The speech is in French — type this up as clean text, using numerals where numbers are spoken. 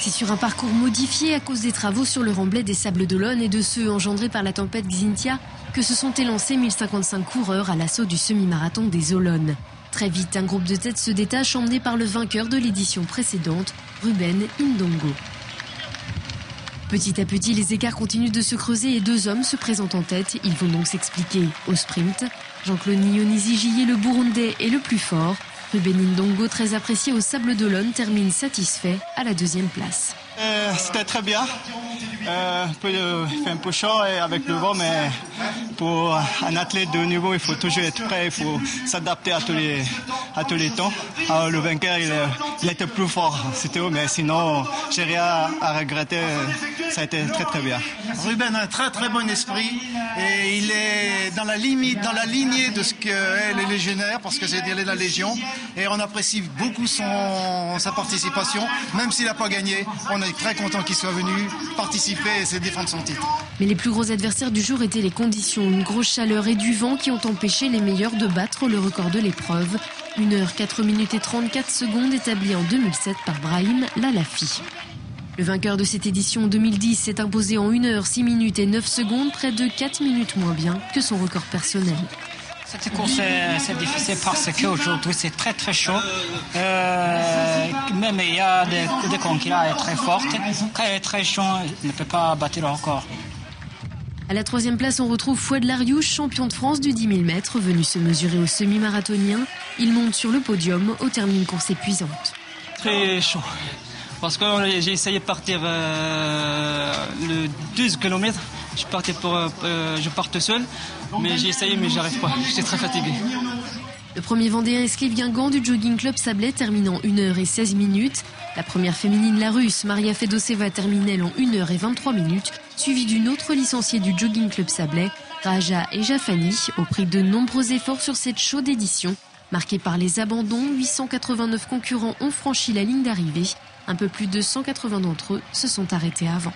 C'est sur un parcours modifié à cause des travaux sur le remblai des Sables d'Olonne et de ceux engendrés par la tempête Xynthia que se sont élancés 1055 coureurs à l'assaut du semi-marathon des Olonnes. Très vite, un groupe de tête se détache emmené par le vainqueur de l'édition précédente, Ruben Ndongo. Petit à petit, les écarts continuent de se creuser et deux hommes se présentent en tête. Ils vont donc s'expliquer au sprint. Jean-Claude Nyoni-Zigier, le Burundais, est le plus fort. Ruben Ndongo, très apprécié au Sable d'Olonne, termine satisfait à la deuxième place. C'était très bien. Il fait un peu chaud avec le vent, mais pour un athlète de haut niveau, il faut toujours être prêt, il faut s'adapter à tous les temps. Alors, le vainqueur, il était plus fort, c'était haut, mais sinon, j'ai rien à regretter. Ça a été très très bien. Ruben a un très très bon esprit et il est dans la lignée de ce qu'est les légionnaires, parce que c'est de la Légion, et on apprécie beaucoup sa participation, même s'il n'a pas gagné. On est très content qu'il soit venu participer et se défendre son titre. Mais les plus gros adversaires du jour étaient les conditions, une grosse chaleur et du vent qui ont empêché les meilleurs de battre le record de l'épreuve. 1h 4 minutes et 34 secondes établi en 2007 par Brahim Lalafi. Le vainqueur de cette édition 2010 s'est imposé en 1h 6 minutes et 9 secondes, près de 4 minutes moins bien que son record personnel. Cette course c'est difficile parce qu'aujourd'hui c'est très très chaud. Même il y a des concurrents très fortes. Quand il est très chaud, il ne peut pas battre le record. À la troisième place, on retrouve Fouad Lariouche, champion de France du 10 000 mètres, venu se mesurer au semi-marathonien. Il monte sur le podium au terme d'une course épuisante. Très chaud. Parce que j'ai essayé de partir le 12 km. Je parte seul, mais j'ai essayé, mais j'arrive pas. J'étais très fatigué. Le premier Vendéen esquive Guingamp du Jogging Club Sablé termine en 1h 16 minutes. La première féminine, la Russe, Maria Fedoseva, termine elle en 1h 23 minutes, suivie d'une autre licenciée du Jogging Club Sablé, Raja Ejafani, au prix de nombreux efforts sur cette chaude édition. Marquée par les abandons, 889 concurrents ont franchi la ligne d'arrivée. Un peu plus de 180 d'entre eux se sont arrêtés avant.